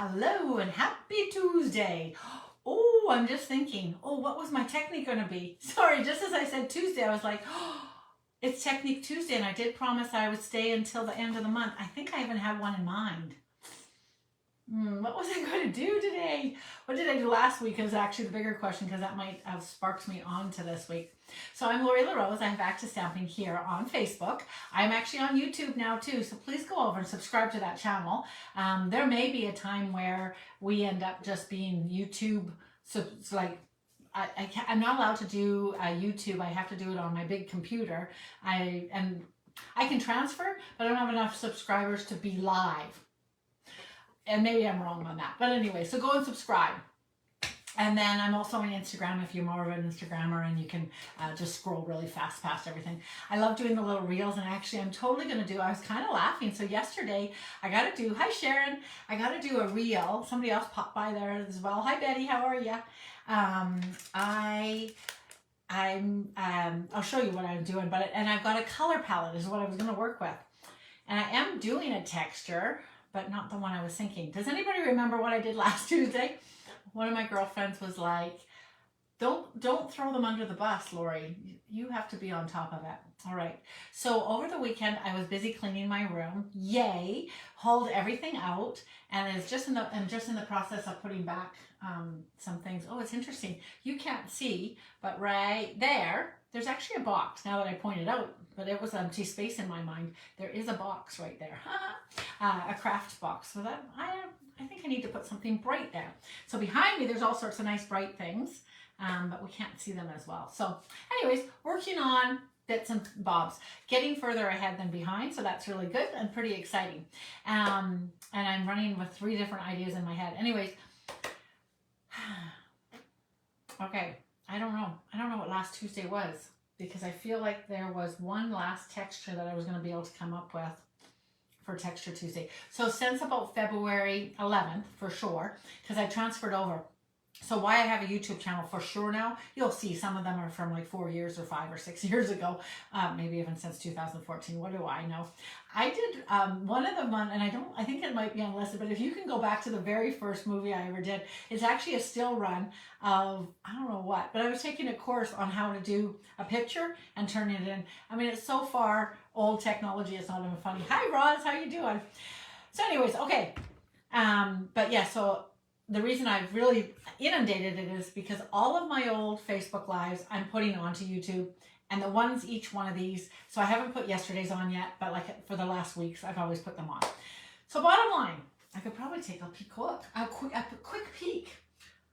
Hello and happy Tuesday. Oh, I'm just thinking, what was my technique going to be? Sorry, just as I said Tuesday, I was like, it's Technique Tuesday, and I did promise I would stay until the end of the month. I think I even have one in mind. What was I going to do today? What did I do last week is actually the bigger question, because that might have sparked me on to this week. So I'm Lori LaRose. I have Access Stamping here on Facebook. I'm actually on YouTube now too, so please go over and subscribe to that channel. There may be a time where we end up just being YouTube, so it's like I'm not allowed to do YouTube. I have to do it on my big computer. I can transfer, but I don't have enough subscribers to be live. And maybe I'm wrong on that. But anyway, so go and subscribe. And then I'm also on Instagram if you're more of an Instagrammer, and you can just scroll really fast past everything. I love doing the little reels, and actually I'm totally going to do, I was kind of laughing. So yesterday I got to do, hi Sharon, I got to do a reel. Somebody else popped by there as well. Hi Betty, how are you? I'll show you what I'm doing, and I've got a color palette is what I was going to work with. And I am doing a texture, but not the one I was thinking. Does anybody remember what I did last Tuesday? One of my girlfriends was like, don't throw them under the bus, Lori. You have to be on top of it. All right. So over the weekend, I was busy cleaning my room. Yay. Hauled everything out. And I'm just in the process of putting back some things. Oh, it's interesting. You can't see, but right there's actually a box now that I pointed out, but it was empty space in my mind. There is a box right there. A craft box. So that I think I need to put something bright there. So behind me, there's all sorts of nice bright things, but we can't see them as well. So anyways, working on bits and bobs, getting further ahead than behind. So that's really good and pretty exciting. And I'm running with 3 different ideas in my head. Anyways, okay. I don't know what last Tuesday was, because I feel like there was one last texture that I was going to be able to come up with for Texture Tuesday. So since about February 11th, for sure, because I transferred over. So why I have a YouTube channel for sure now, you'll see some of them are from like 4 years or 5 or 6 years ago, maybe even since 2014. What do I know? I did one of them on, and I think it might be unlisted, but if you can go back to the very first movie I ever did, it's actually a still run of, I don't know what, but I was taking a course on how to do a picture and turn it in. I mean, it's so far old technology, it's not even funny. Hi Roz, how you doing? So anyways, okay. But yeah, so the reason I've really inundated it is because all of my old Facebook Lives I'm putting onto YouTube, and the ones, each one of these, so I haven't put yesterday's on yet, but like for the last weeks, I've always put them on. So bottom line, I could probably take a quick peek.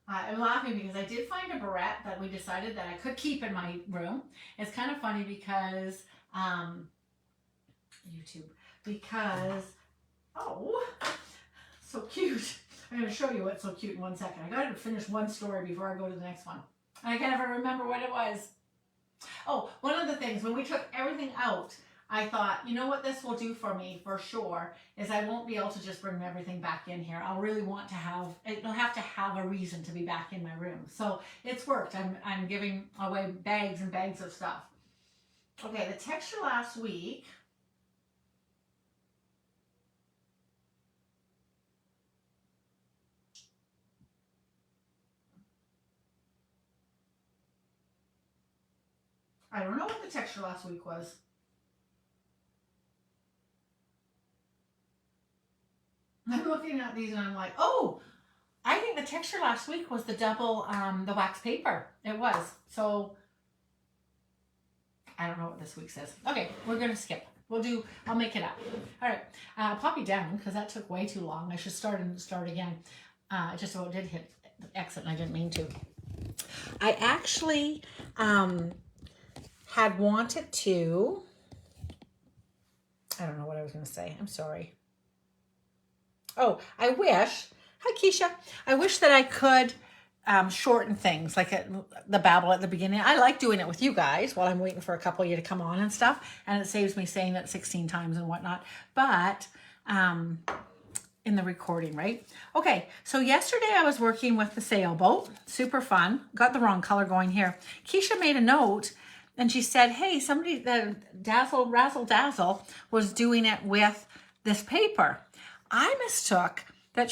I'm laughing because I did find a barrette that we decided that I could keep in my room. It's kind of funny because, oh, so cute. I'm going to show you what's so cute in 1 second. I got to finish one story before I go to the next one. I can't ever remember what it was. Oh, one of the things, when we took everything out, I thought, you know what this will do for me for sure, is I won't be able to just bring everything back in here. I'll really want to have, it'll have to have a reason to be back in my room. So it's worked. I'm giving away bags and bags of stuff. Okay, the texture last week. I don't know what the texture last week was. I'm looking at these and I'm like, oh, I think the texture last week was the double, the wax paper. It was. So I don't know what this week says. Okay, we're going to skip. I'll make it up. All right, pop you down because that took way too long. I should start again. I just about did hit exit and I didn't mean to. I actually, had wanted to, I don't know what I was going to say. I'm sorry. Oh, I wish, hi Keisha, I wish that I could shorten things like the babble at the beginning. I like doing it with you guys while I'm waiting for a couple of you to come on and stuff. And it saves me saying it 16 times and whatnot. But in the recording, right? Okay, so yesterday I was working with the sailboat. Super fun. Got the wrong color going here. Keisha made a note. And she said, hey, somebody, the Razzle Dazzle was doing it with this paper. I mistook that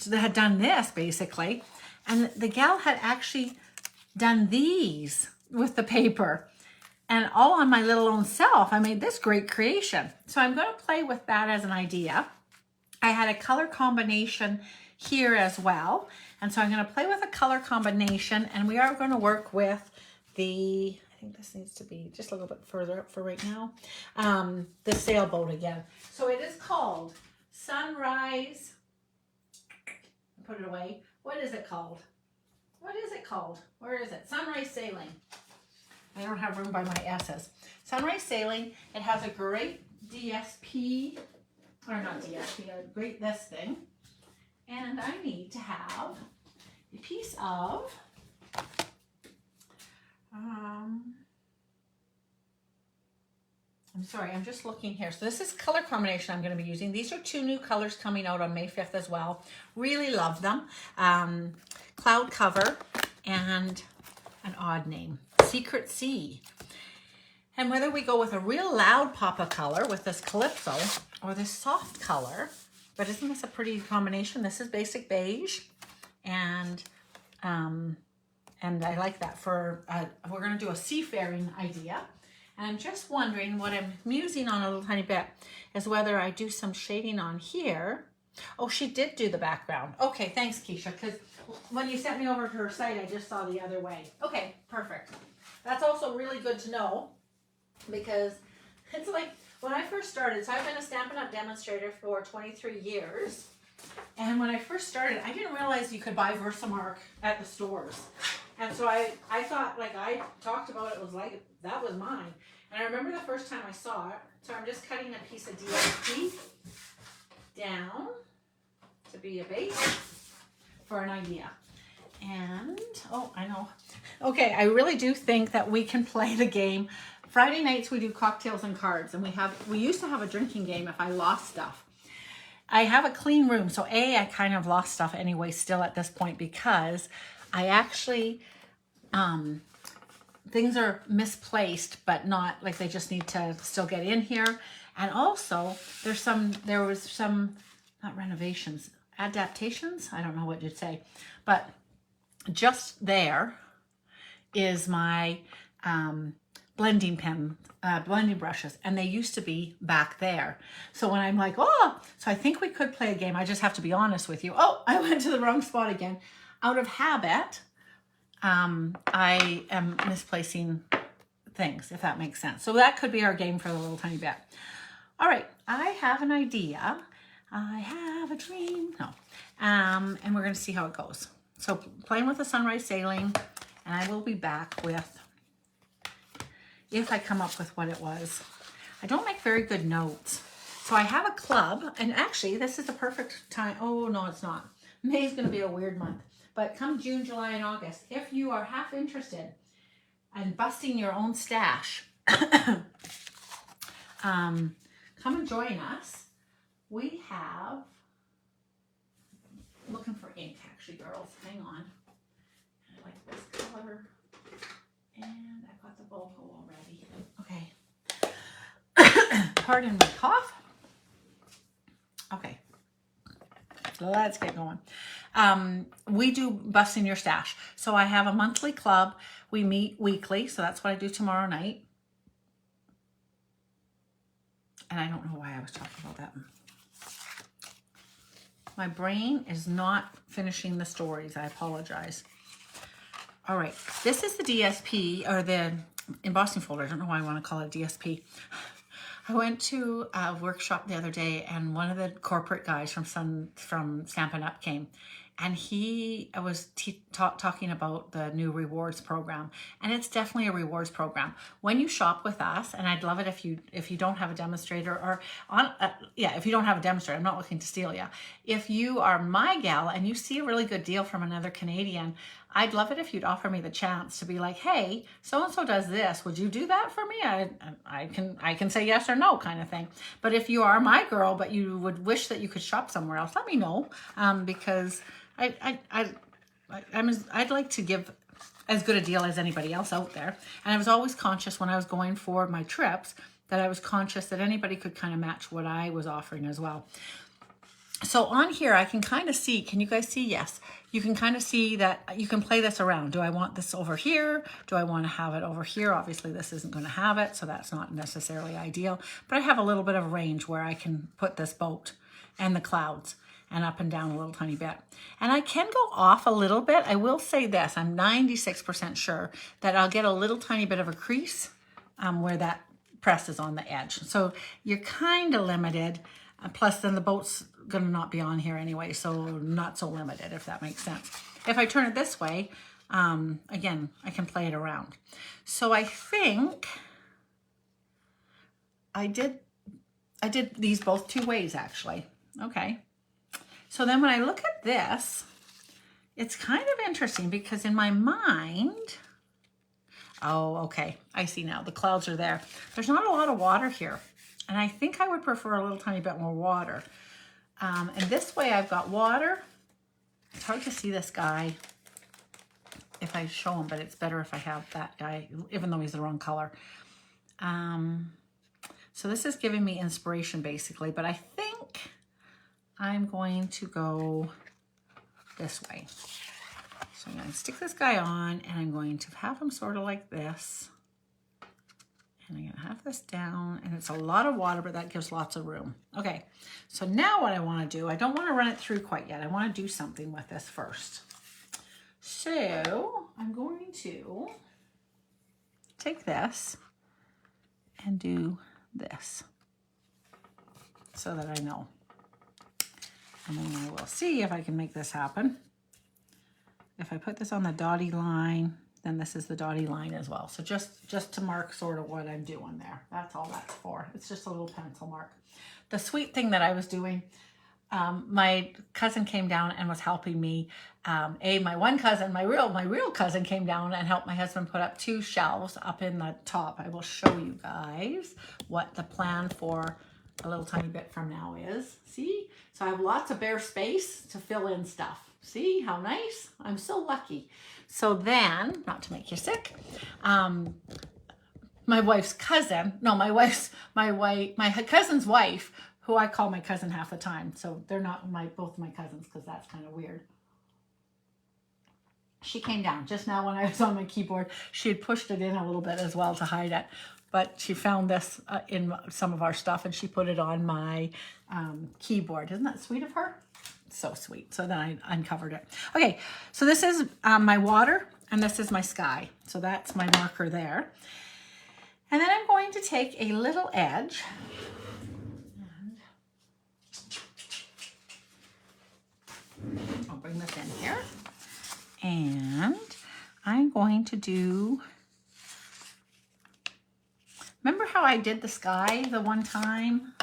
that had done this basically. And the gal had actually done these with the paper. And all on my little own self, I made this great creation. So I'm going to play with that as an idea. I had a color combination here as well. And so I'm going to play with a color combination, and we are going to work with I think this needs to be just a little bit further up for right now, the sailboat again. So it is called Sunrise. Put it away. What is it called? What is it called? Where is it? Sunrise Sailing. I don't have room by my S's. Sunrise Sailing. It has a great DSP, or not DSP, a great this thing. And I need to have a piece of, I'm sorry, I'm just looking here. So this is color combination I'm going to be using. These are 2 new colors coming out on May 5th as well. Really love them. Cloud Cover and an odd name, Secret Sea. And whether we go with a real loud pop of color with this Calypso or this soft color, but isn't this a pretty combination? This is basic beige, and I like that for, we're going to do a seafaring idea. And I'm just wondering, what I'm musing on a little tiny bit is whether I do some shading on here. Oh, she did do the background. Okay, thanks, Keisha, because when you sent me over to her site, I just saw the other way. Okay, perfect. That's also really good to know, because it's like when I first started, so I've been a Stampin' Up! Demonstrator for 23 years. And when I first started, I didn't realize you could buy Versamark at the stores. And so I thought, like I talked about it was like, that was mine. And I remember the first time I saw it, so I'm just cutting a piece of DSP down to be a base for an idea. And, oh, I know. Okay, I really do think that we can play the game. Friday nights we do cocktails and cards, and we used to have a drinking game if I lost stuff. I have a clean room, so I kind of lost stuff anyway still at this point, because I actually, things are misplaced, but not like they just need to still get in here. And also there was some, not renovations, adaptations, I don't know what you'd say, but just there is my blending pen, blending brushes, and they used to be back there. So when I'm like, oh, so I think we could play a game. I just have to be honest with you. Oh, I went to the wrong spot again. Out of habit, I am misplacing things, if that makes sense. So that could be our game for the little tiny bit. All right, I have an idea. I have a dream. No. And we're going to see how it goes. So playing with the Sunrise Sailing, and I will be back with, if I come up with what it was. I don't make very good notes. So I have a club, and actually this is the perfect time. Oh, no, it's not. May is going to be a weird month. But come June, July, and August, if you are half interested in busting your own stash, come and join us. We have, looking for ink actually, girls. Hang on. I like this color. And I've got the Volpo already. Okay. Pardon my cough. Okay. Let's get going. We do busting your stash. So I have a monthly club. We meet weekly. So that's what I do tomorrow night. And I don't know why I was talking about that. My brain is not finishing the stories. I apologize. All right. This is the DSP, or the embossing folder. I don't know why I want to call it DSP. I went to a workshop the other day, and one of the corporate guys from Stampin' Up! Came, and he was talking about the new rewards program, and it's definitely a rewards program. When you shop with us, and I'd love it if you don't have a demonstrator, or if you don't have a demonstrator, I'm not looking to steal you. If you are my gal and you see a really good deal from another Canadian, I'd love it if you'd offer me the chance to be like, hey, so-and-so does this. Would you do that for me? I can say yes or no kind of thing. But if you are my girl, but you would wish that you could shop somewhere else, let me know. Because I'd like to give as good a deal as anybody else out there. And I was always conscious when I was going for my trips that I was conscious that anybody could kind of match what I was offering as well. So on here, I can kind of see, can you guys see? Yes. You can kind of see that you can play this around. Do I want this over here? Do I want to have it over here? Obviously, this isn't going to have it, so that's not necessarily ideal. But I have a little bit of range where I can put this boat and the clouds and up and down a little tiny bit. And I can go off a little bit. I will say this, I'm 96% sure that I'll get a little tiny bit of a crease where that presses on the edge. So you're kind of limited. Plus then the boat's gonna not be on here anyway, so not so limited, if that makes sense. If I turn it this way, again, I can play it around. So I think I did these both two ways actually. Okay. So then when I look at this, it's kind of interesting because in my mind, oh, okay, I see now, the clouds are there. There's not a lot of water here. And I think I would prefer a little tiny bit more water. And this way I've got water. It's hard to see this guy if I show him, but it's better if I have that guy, even though he's the wrong color. So this is giving me inspiration basically, but I think I'm going to go this way. So I'm going to stick this guy on and I'm going to have him sort of like this. And I'm gonna have this down, and it's a lot of water, but that gives lots of room. Okay, so now what I wanna do, I don't wanna run it through quite yet. I wanna do something with this first. So I'm going to take this and do this so that I know. And then I will see if I can make this happen. If I put this on the dotted line, then this is the dotted line as well. So just to mark sort of what I'm doing there. That's all that's for. It's just a little pencil mark. The sweet thing that I was doing, my cousin came down and was helping me. My one cousin, my real cousin came down and helped my husband put up 2 shelves up in the top. I will show you guys what the plan for a little tiny bit from now is. See? So I have lots of bare space to fill in stuff. See how nice? I'm so lucky. So then, not to make you sick, my cousin's wife, who I call my cousin half the time. So they're not both my cousins because that's kind of weird. She came down just now when I was on my keyboard. She had pushed it in a little bit as well to hide it. But she found this in some of our stuff and she put it on my keyboard. Isn't that sweet of her? So sweet. So then I uncovered it. Okay, so this is my water and this is my sky. So that's my marker there. And then I'm going to take a little edge and I'll bring this in here. And I'm going to do, remember how I did the sky the one time?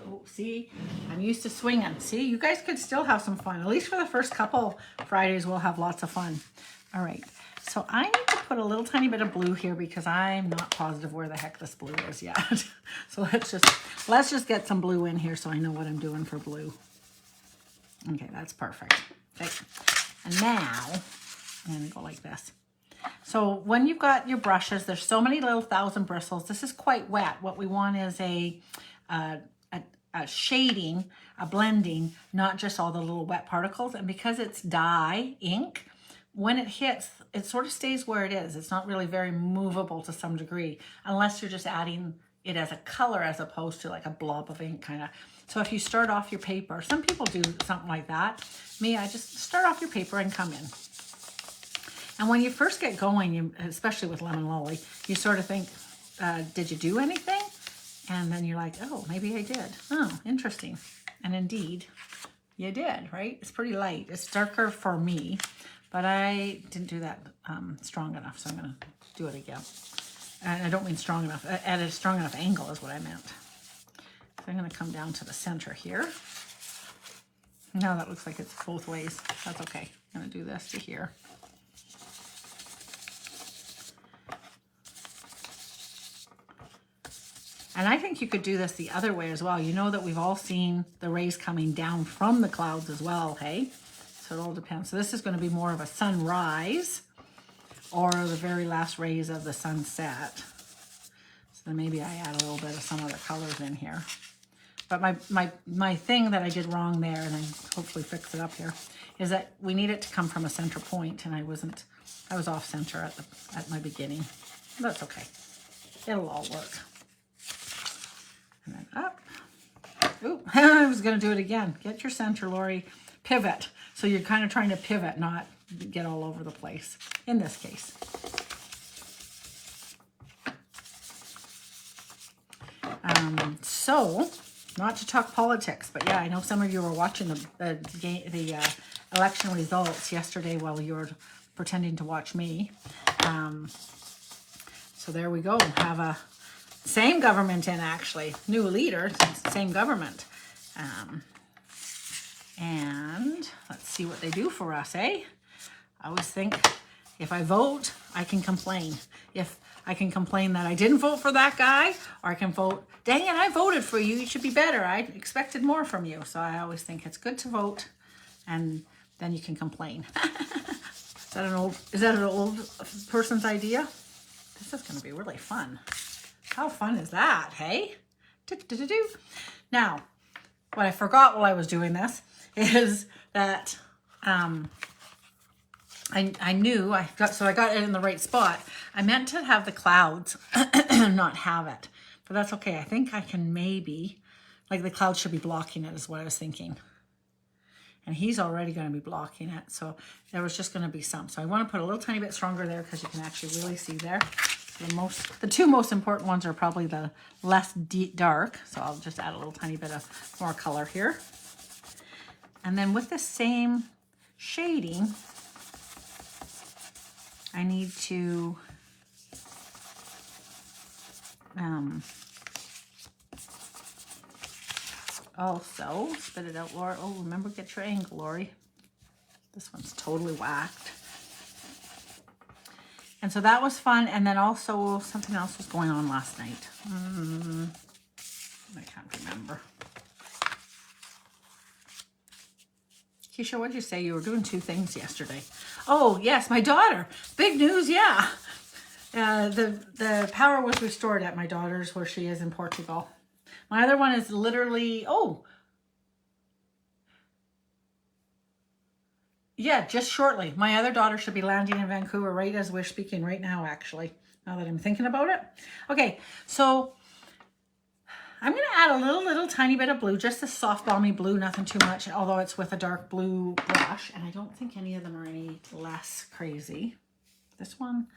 Oh, see, I'm used to swinging. See, you guys could still have some fun. At least for the first couple Fridays, we'll have lots of fun. All right, so I need to put a little tiny bit of blue here because I'm not positive where the heck this blue is yet. So let's just get some blue in here so I know what I'm doing for blue. Okay, that's perfect. Okay. And now I'm gonna go like this. So when you've got your brushes, there's so many little 1,000 bristles. This is quite wet. What we want is a shading, a blending, not just all the little wet particles. And because it's dye ink, when it hits, it sort of stays where it is. It's not really very movable to some degree, unless you're just adding it as a color as opposed to like a blob of ink kind of. So if you start off your paper, some people do something like that. Me, I just start off your paper and come in. And when you first get going, especially with Lemon Lolly, you sort of think, did you do anything? And then you're like, oh, maybe I did. Oh, interesting. And indeed, you did, right? It's pretty light. It's darker for me, but I didn't do that strong enough, so I'm going to do it again. And I don't mean strong enough. At a strong enough angle is what I meant. So I'm going to come down to the center here. Now that looks like it's both ways. That's okay. I'm going to do this to here. And I think you could do this the other way as well. You know that we've all seen the rays coming down from the clouds as well, hey? So it all depends. So this is going to be more of a sunrise or the very last rays of the sunset. So then maybe I add a little bit of some other colors in here. But my thing that I did wrong there, and I hopefully fix it up here, is that we need it to come from a center point, and I was off center at my beginning. That's okay. It'll all work. And then up. Ooh, I was going to do it again. Get your center, Lori. Pivot. So you're kind of trying to pivot, not get all over the place, in this case. So, not to talk politics, but yeah, I know some of you were watching the election results yesterday while you were pretending to watch me. So there we go. Have a same government in, actually. New leader, same government. And let's see what they do for us, eh? I always think if I vote, I can complain. If I can complain that I didn't vote for that guy, or I can vote, dang it, I voted for you, you should be better. I expected more from you. So I always think it's good to vote, and then you can complain. Is that an old person's idea? This is going to be really fun. How fun is that, hey? Now, what I forgot while I was doing this is that I knew I got it in the right spot. I meant to have the clouds not have it, but that's okay. I think I can maybe, like the clouds should be blocking it is what I was thinking. And he's already going to be blocking it. So there was just going to be some. So I want to put a little tiny bit stronger there because you can actually really see there. The two most important ones are probably the less deep dark. So I'll just add a little tiny bit of more color here. And then with the same shading, I need to also spit it out, Laura. Oh, remember, get your angle, Lori. This one's totally whacked. And so that was fun. And then also something else was going on last night. I can't remember. Keisha, what did you say? You were doing two things yesterday. Oh, yes, my daughter. Big news, yeah. The power was restored at my daughter's where she is in Portugal. My other one is literally, yeah, just shortly. My other daughter should be landing in Vancouver right as we're speaking right now, actually, now that I'm thinking about it. Okay, so I'm going to add a little tiny bit of blue, just a soft balmy blue, nothing too much, although it's with a dark blue brush. And I don't think any of them are any less crazy. This one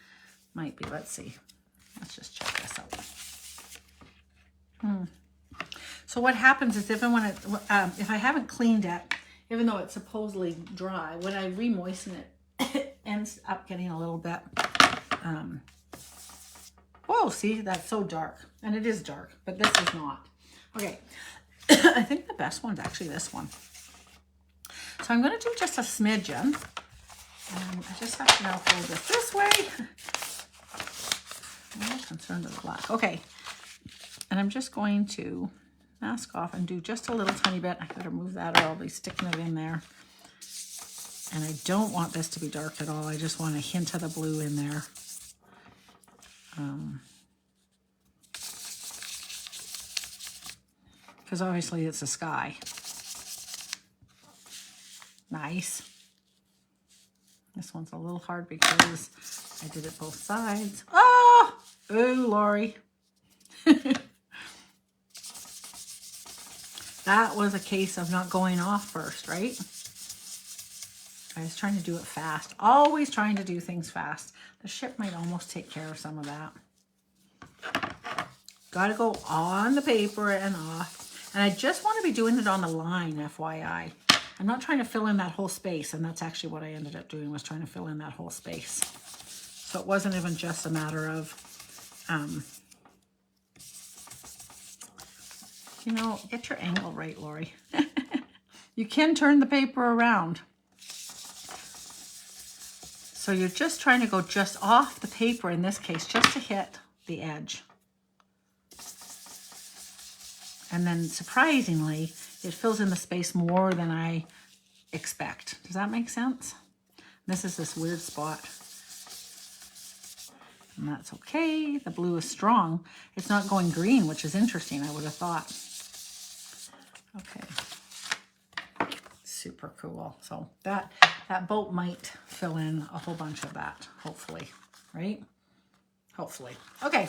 might be. Let's see. Let's just check this out. So what happens is even when if I haven't cleaned it, even though it's supposedly dry, when I re-moisten it, it ends up getting a little bit, whoa, see, that's so dark. And it is dark, but this is not. Okay, I think the best one's actually this one. So I'm going to do just a smidgen. I just have to now fold this way. I'm not concerned with the black. Okay, and I'm just going to mask off and do just a little tiny bit. I better move that or I'll be sticking it in there. And I don't want this to be dark at all. I just want a hint of the blue in there. Because obviously it's a sky. Nice. This one's a little hard because I did it both sides. Oh! Ooh, Lori. That was a case of not going off first, right? I was trying to do it fast. Always trying to do things fast. The ship might almost take care of some of that. Got to go on the paper and off. And I just want to be doing it on the line, FYI. I'm not trying to fill in that whole space. And that's actually what I ended up doing, was trying to fill in that whole space. So it wasn't even just a matter of, you know, get your angle right, Lori. You can turn the paper around. So you're just trying to go just off the paper, in this case, just to hit the edge. And then surprisingly, it fills in the space more than I expect. Does that make sense? This is this weird spot. And that's okay. The blue is strong. It's not going green, which is interesting, I would have thought. Okay. Super cool. So that boat might fill in a whole bunch of that, hopefully, right? Hopefully. Okay,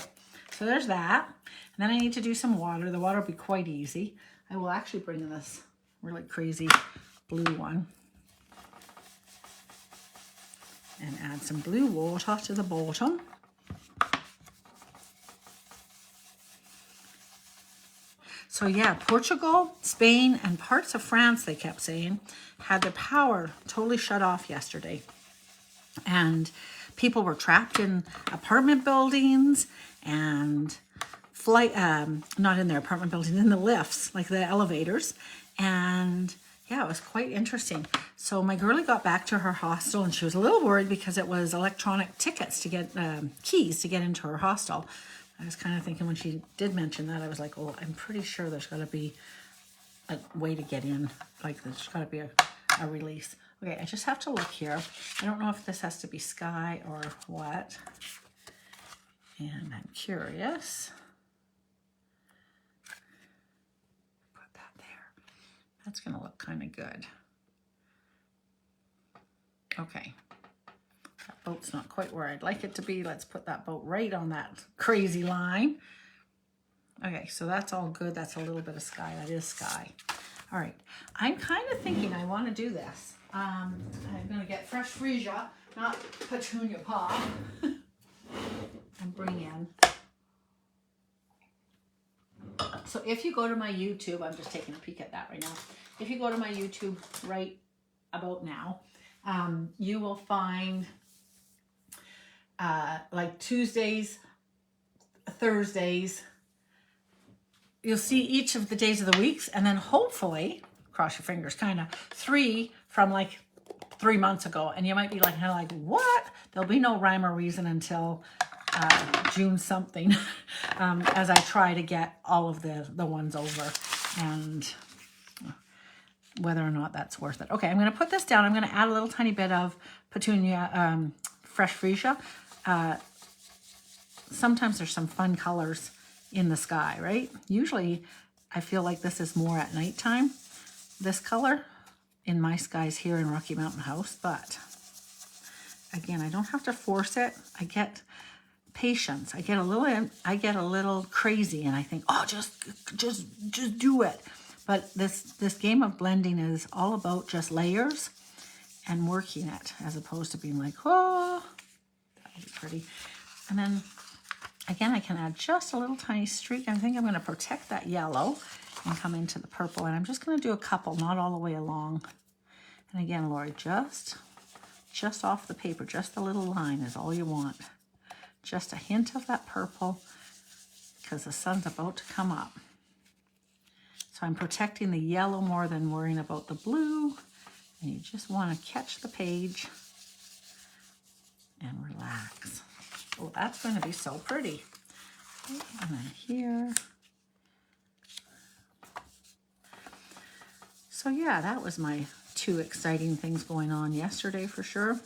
so there's that. And then I need to do some water. The water will be quite easy. I will actually bring in this really crazy blue one and add some blue water to the bottom. So yeah, Portugal, Spain, and parts of France, they kept saying, had their power totally shut off yesterday. And people were trapped in apartment buildings and not in their apartment buildings, in the lifts, like the elevators. And yeah, it was quite interesting. So my girlie got back to her hostel and she was a little worried because it was electronic tickets to get, keys to get into her hostel. I was kind of thinking when she did mention that, I was like, oh, I'm pretty sure there's got to be a way to get in. Like there's got to be a release. Okay, I just have to look here. I don't know if this has to be sky or what. And I'm curious. Put that there. That's going to look kind of good. Okay. That boat's not quite where I'd like it to be. Let's put that boat right on that crazy line. Okay, so that's all good. That's a little bit of sky. That is sky. All right. I'm kind of thinking I want to do this. I'm going to get fresh freesia, not petunia pop, and bring in. So if you go to my YouTube, I'm just taking a peek at that right now. If you go to my YouTube right about now, you will find like Tuesdays, Thursdays, you'll see each of the days of the weeks, and then hopefully, cross your fingers, kind of 3 from like 3 months ago. And you might be like, kind of like, what? There'll be no rhyme or reason until June something, as I try to get all of the ones over, and whether or not that's worth it. Okay, I'm going to put this down. I'm going to add a little tiny bit of petunia, fresh freesia. Sometimes there's some fun colors in the sky, right? Usually I feel like this is more at nighttime, this color in my skies here in Rocky Mountain House. But again, I don't have to force it. I get patience. I get a little crazy and I think, oh, just do it. But this game of blending is all about just layers and working it, as opposed to being like, oh, that would be pretty. And then again, I can add just a little tiny streak. I think I'm going to protect that yellow and come into the purple. And I'm just going to do a couple, not all the way along. And again, Lori, just off the paper, just a little line is all you want. Just a hint of that purple because the sun's about to come up. So I'm protecting the yellow more than worrying about the blue. And you just want to catch the page and relax. Oh, that's going to be so pretty. And then here. So yeah, that was my 2 exciting things going on yesterday for sure.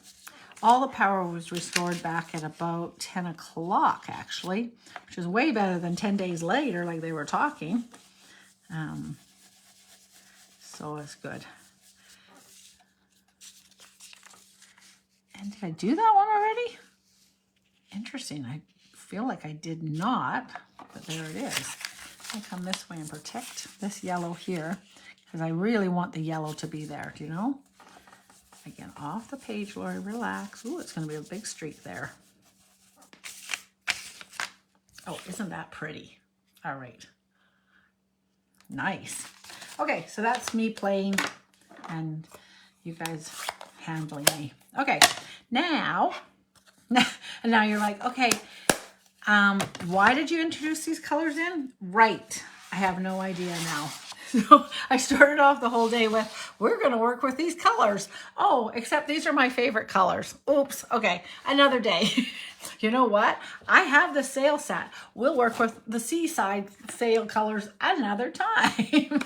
All the power was restored back at about 10 o'clock actually, which is way better than 10 days later like they were talking. So it's good. And did I do that one already? Interesting. I feel like I did not, but there it is. I'll come this way and protect this yellow here because I really want the yellow to be there, do you know? Again, off the page, Lori, relax. Ooh, it's going to be a big streak there. Oh, isn't that pretty? All right. Nice. Okay, so that's me playing and you guys handling me. Okay, now you're like, okay, why did you introduce these colors in? Right, I have no idea now. So I started off the whole day with, we're going to work with these colors. Oh, except these are my favorite colors. Oops. Okay. Another day. You know what? I have the sale set. We'll work with the seaside sale colors another time.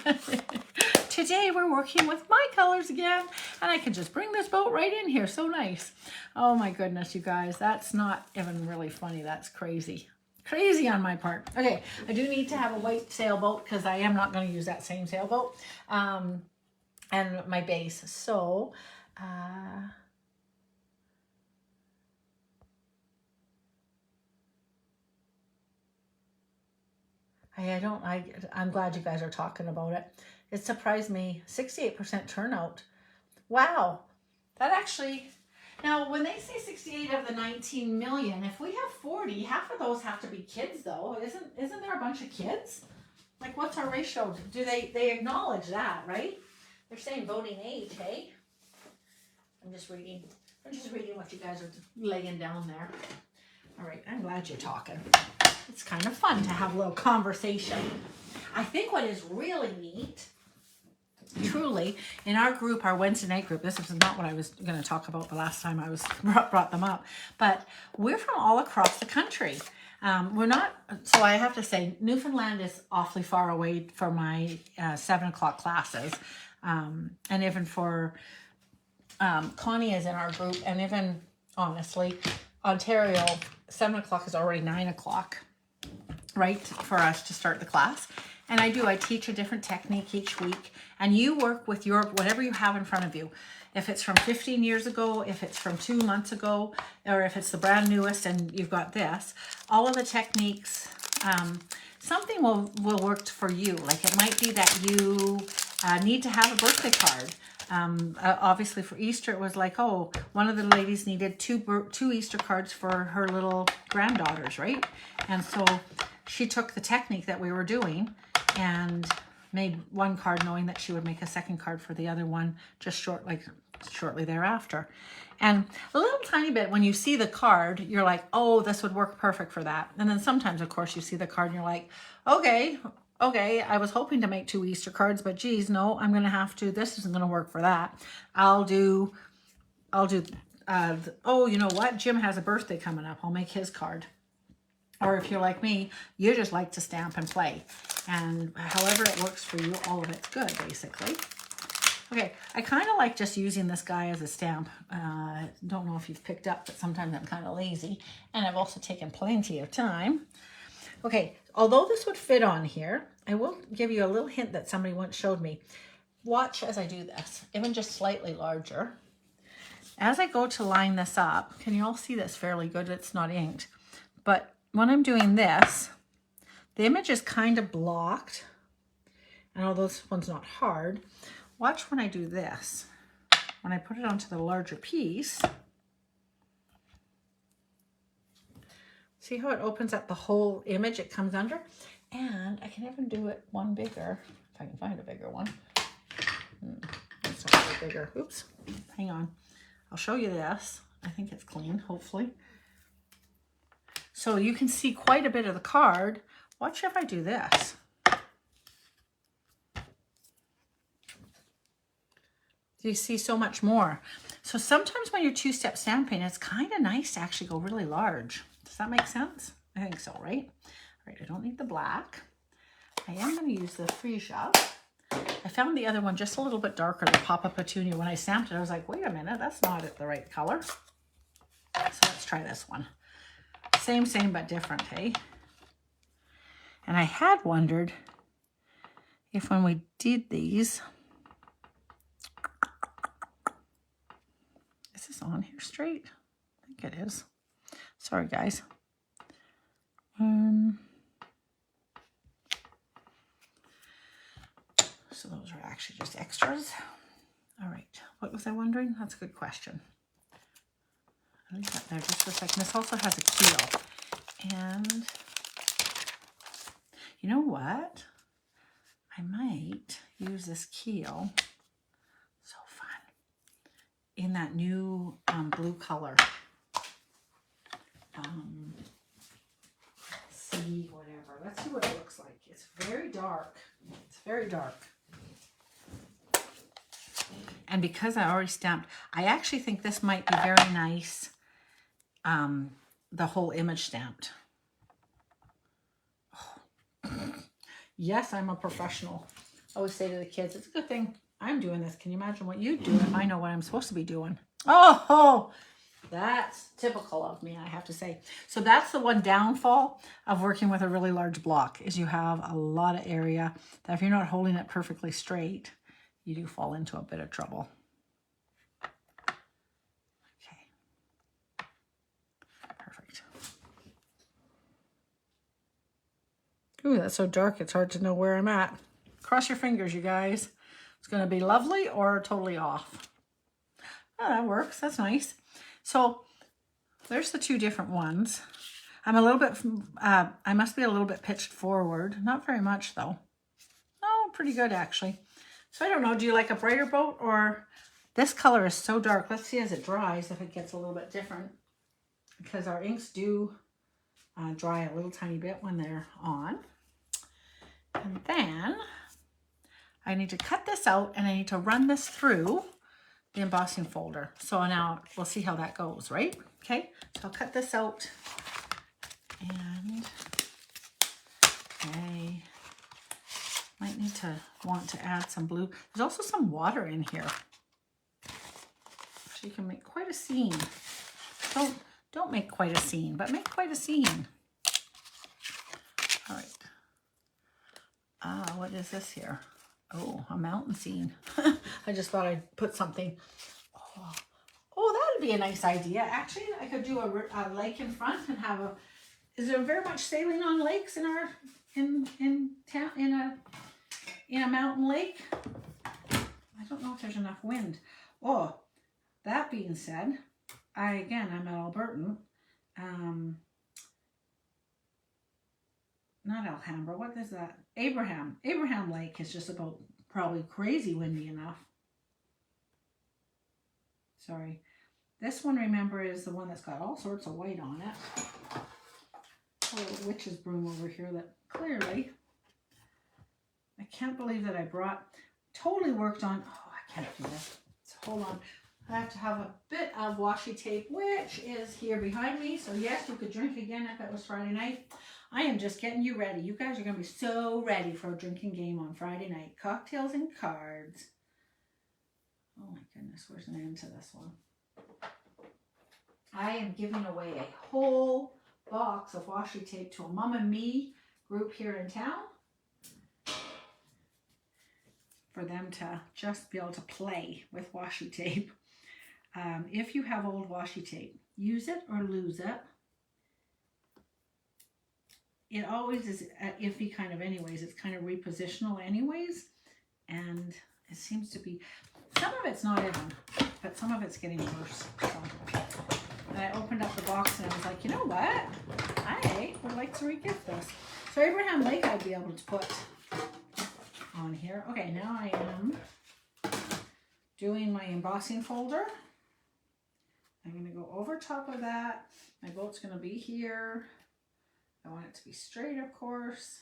Today we're working with my colors again, and I can just bring this boat right in here. So nice. Oh my goodness, you guys. That's not even really funny. That's crazy. Crazy on my part. Okay, I do need to have a white sailboat because I am not going to use that same sailboat. And my base. So, I'm glad you guys are talking about it. It surprised me. 68% turnout. Wow. That actually, now when they say 68 of the 19 million, if we have 40, half of those have to be kids though. Isn't there a bunch of kids? Like what's our ratio? Do they acknowledge that, right? They're saying voting age, hey? I'm just reading what you guys are laying down there. All right, I'm glad you're talking. It's kind of fun to have a little conversation. I think what is really neat, truly, in our group, our Wednesday night group, this is not what I was going to talk about the last time I was brought them up, but we're from all across the country. We're not, so I have to say, Newfoundland is awfully far away from my 7 o'clock classes. And even for Connie is in our group, and even, honestly, Ontario, 7 o'clock is already 9 o'clock, right, for us to start the class. And I teach a different technique each week, and you work with your, whatever you have in front of you. If it's from 15 years ago, if it's from 2 months ago, or if it's the brand newest and you've got this, all of the techniques, something will work for you. Like it might be that you need to have a birthday card. Obviously for Easter, it was like, oh, one of the ladies needed two Easter cards for her little granddaughters, right? And so she took the technique that we were doing and made one card knowing that she would make a second card for the other one just shortly thereafter. And a little tiny bit, when you see the card, you're like, oh, this would work perfect for that. And then sometimes, of course, you see the card and you're like, okay, I was hoping to make 2 Easter cards, but geez, no, I'm going to have to, this isn't going to work for that. I'll do, oh, you know what? Jim has a birthday coming up. I'll make his card. Or if you're like me, you just like to stamp and play. And however it works for you, all of it's good, basically. Okay, I kind of like just using this guy as a stamp. Don't know if you've picked up, but sometimes I'm kind of lazy. And I've also taken plenty of time. Okay, although this would fit on here, I will give you a little hint that somebody once showed me. Watch as I do this, even just slightly larger. As I go to line this up, can you all see this fairly good? It's not inked. But when I'm doing this, the image is kind of blocked. And although this one's not hard, watch when I do this. When I put it onto the larger piece, see how it opens up the whole image it comes under? And I can even do it one bigger, if I can find a bigger one. It's not really bigger. Oops, hang on. I'll show you this. I think it's clean, hopefully. So you can see quite a bit of the card. Watch if I do this. You see so much more. So sometimes when you're two-step stamping, it's kind of nice to actually go really large. Does that make sense? I think so, right? All right, I don't need the black. I am going to use the freesia. I found the other one just a little bit darker, the Papa Petunia. When I stamped it, I was like, wait a minute, that's not the right color. So let's try this one. Same, but different, hey? And I had wondered if when we did these, is this on here straight? I think it is. Sorry, guys. So those are actually just extras. All right, what was I wondering? That's a good question. I'll leave that there just for a second. This also has a keel. And you know what? I might use this keel. So fun. In that new blue color. See, whatever. Let's see what it looks like. It's very dark. It's very dark. And because I already stamped, I actually think this might be very nice. The whole image stamped. Oh. Yes, I'm a professional. I always say to the kids, it's a good thing I'm doing this. Can you imagine what you'd do if I know what I'm supposed to be doing? Oh, That's typical of me, I have to say. So that's the one downfall of working with a really large block, is you have a lot of area that if you're not holding it perfectly straight, you do fall into a bit of trouble. Okay. Perfect. Ooh, that's so dark, it's hard to know where I'm at. Cross your fingers, you guys. It's going to be lovely or totally off. Oh, that works. That's nice. So there's the two different ones. I'm a little bit, I must be a little bit pitched forward. Not very much though. Oh, pretty good actually. So I don't know, do you like a brighter boat or this color is so dark. Let's see as it dries if it gets a little bit different, because our inks do dry a little tiny bit when they're on. And then I need to cut this out and I need to run this through the embossing folder. So now we'll see how that goes, right? Okay, so I'll cut this out and I might need to want to add some blue. There's also some water in here. So you can make quite a scene. Don't make quite a scene, but make quite a scene. All right. What is this here? Oh, a mountain scene. I just thought I'd put something. Oh, that would be a nice idea. Actually, I could do a lake in front and have a. Is there very much sailing on lakes in our in town in a mountain lake? I don't know if there's enough wind. Oh, that being said, I'm at Albertan. Not Alhambra, what is that? Abraham Lake is just about probably crazy windy enough. Sorry. This one, remember, is the one that's got all sorts of white on it. A little witch's broom over here that clearly, I can't believe that I brought, totally worked on, oh, I can't do this. So hold on. I have to have a bit of washi tape, which is here behind me. So yes, you could drink again if it was Friday night. I am just getting you ready. You guys are going to be so ready for a drinking game on Friday night. Cocktails and cards. Oh my goodness, where's an end to this one? I am giving away a whole box of washi tape to a Mom and Me group here in town for them to just be able to play with washi tape. If you have old washi tape, use it or lose it. It always is iffy kind of anyways. It's kind of repositional anyways. And it seems to be, some of it's not even, but some of it's getting worse. So, and I opened up the box and I was like, you know what? I would like to re-gift this. So Abraham Lake I'd be able to put on here. Okay, now I am doing my embossing folder. I'm going to go over top of that. My boat's going to be here. I want it to be straight, of course.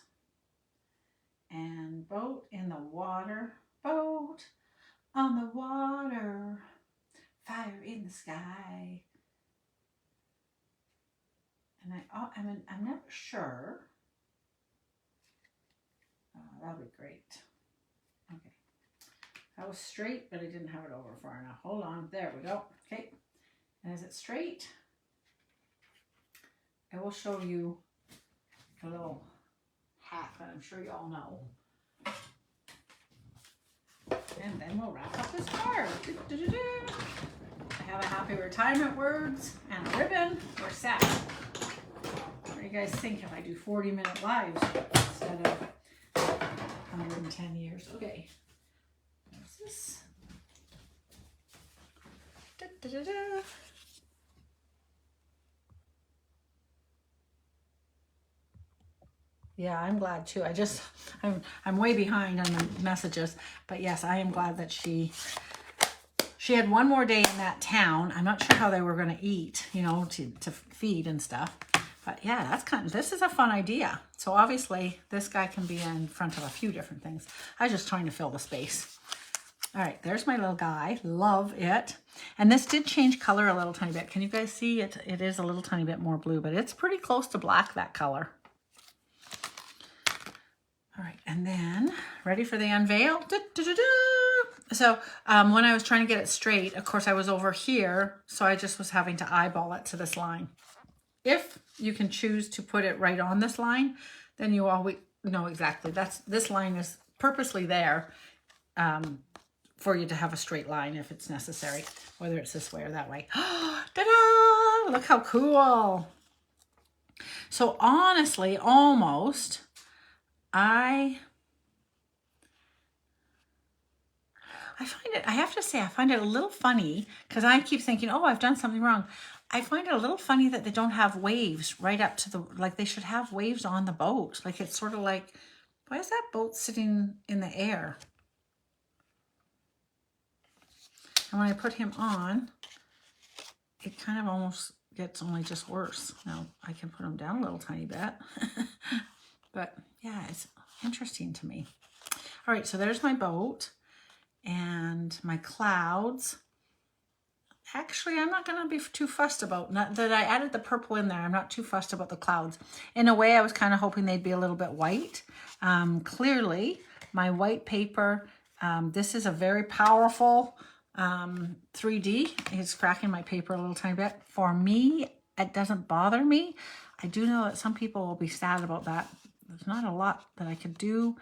And boat in the water. Boat on the water. Fire in the sky. And I'm never sure. Oh, that'll be great. Okay. That was straight, but I didn't have it over far enough. Hold on. There we go. Okay. And is it straight? I will show you a little hat that I'm sure you all know. And then we'll wrap up this card. I have a happy retirement words and a ribbon. We're set. What do you guys think if I do 40-minute lives instead of 110 years? Okay. What's this? Yeah, I'm glad too. I'm way behind on the messages, but yes, I am glad that she had one more day in that town. I'm not sure how they were going to eat, you know, to feed and stuff. But yeah, this is a fun idea. So obviously this guy can be in front of a few different things. I was just trying to fill the space. All right, there's my little guy. Love it. And this did change color a little tiny bit. Can you guys see it? It is a little tiny bit more blue, but it's pretty close to black, that color. All right, and then ready for the unveil. So when I was trying to get it straight, of course I was over here, so I just was having to eyeball it to this line. If you can choose to put it right on this line, then you always know exactly. This line is purposely there for you to have a straight line if it's necessary, whether it's this way or that way. Ta-da! Look how cool. So honestly, almost, I find it, I have to say, I find it a little funny because I keep thinking, oh, I've done something wrong. I find it a little funny that they don't have waves right up to the, like they should have waves on the boat. Like it's sort of like, why is that boat sitting in the air? And when I put him on, it kind of almost gets only just worse. Now I can put him down a little tiny bit. But yeah, it's interesting to me. All right, so there's my boat and my clouds. Actually, I'm not going to be too fussed about, not that I added the purple in there. I'm not too fussed about the clouds. In a way, I was kind of hoping they'd be a little bit white. Clearly, my white paper, this is a very powerful 3D. It's cracking my paper a little tiny bit. For me, it doesn't bother me. I do know that some people will be sad about that. There's not a lot that I could do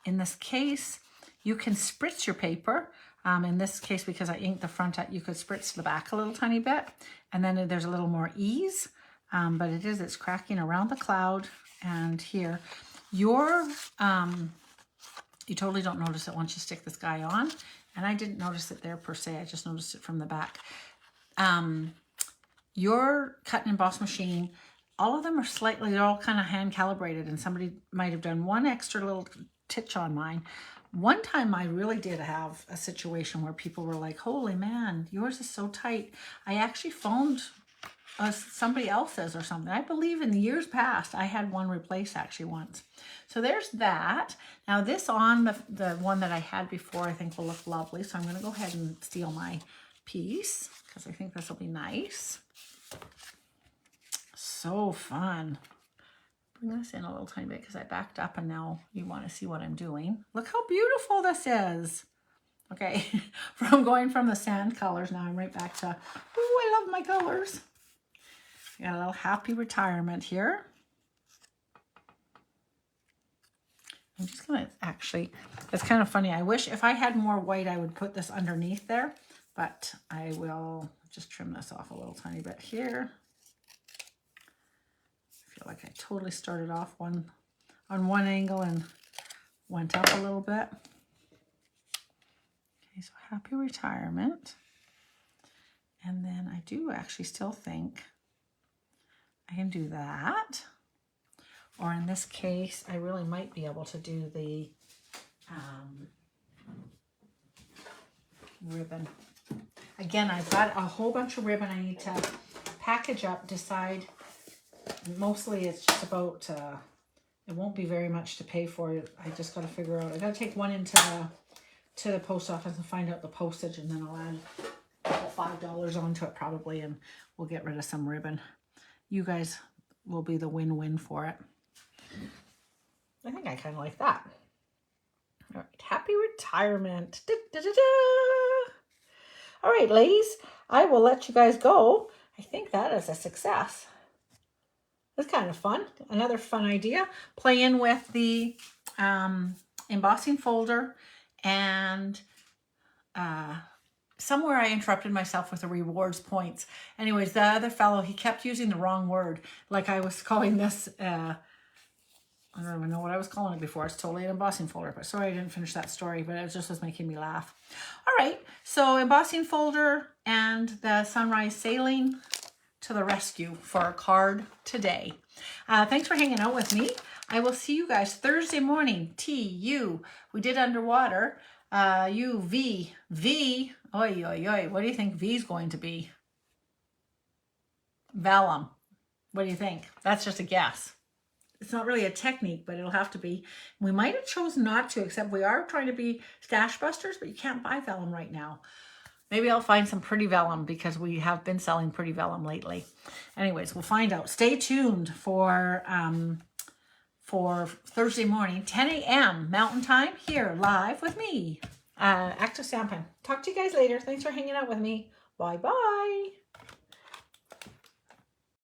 in this case. You can spritz your paper. In this case, because I inked the front, you could spritz the back a little tiny bit, and then there's a little more ease. But it's cracking around the cloud and here. You totally don't notice it once you stick this guy on, and I didn't notice it there per se. I just noticed it from the back. Your cut and emboss machine, all of them are slightly, they're all kind of hand calibrated, and somebody might have done one extra little titch on mine. One time I really did have a situation where people were like, holy man, yours is so tight. I actually phoned somebody else's or something. I believe in the years past, I had one replaced actually once. So there's that. Now this on the one that I had before I think will look lovely. So I'm going to go ahead and steal my piece because I think this will be nice. So fun. Bring this in a little tiny bit because I backed up and now you want to see what I'm doing. Look how beautiful this is. Okay, from going from the sand colors, now I'm right back to, oh, I love my colors. I got a little happy retirement here. I'm just going to actually, it's kind of funny. I wish if I had more white, I would put this underneath there, but I will just trim this off a little tiny bit here. Like I totally started off on one angle and went up a little bit. Okay, so happy retirement. And then I do actually still think I can do that. Or in this case, I really might be able to do the ribbon. Again, I've got a whole bunch of ribbon I need to package up, decide. Mostly it's just about, it won't be very much to pay for it. I just got to figure out, I got to take one into the post office and find out the postage, and then I'll add $5 onto it probably, and we'll get rid of some ribbon. You guys will be the win-win for it. I think I kind of like that. All right, happy retirement. Da, da, da, da. All right, ladies, I will let you guys go. I think that is a success. That's kind of fun. Another fun idea. Play in with the embossing folder, and somewhere I interrupted myself with the rewards points. Anyways, the other fellow, he kept using the wrong word. Like I was calling this, I don't even know what I was calling it before. It's totally an embossing folder, but sorry I didn't finish that story, but it just was making me laugh. All right, so embossing folder and the sunrise sailing to the rescue for a card today. Thanks for hanging out with me. I will see you guys Thursday morning. T-U. We did underwater. U-V. V. Oi, oi, oi. What do you think V is going to be? Vellum. What do you think? That's just a guess. It's not really a technique, but it'll have to be. We might have chosen not to, except we are trying to be stash busters, but you can't buy vellum right now. Maybe I'll find some pretty vellum because we have been selling pretty vellum lately. Anyways, we'll find out. Stay tuned for Thursday morning, 10 a.m. Mountain Time, here live with me. active stamping. Talk to you guys later. Thanks for hanging out with me. Bye bye.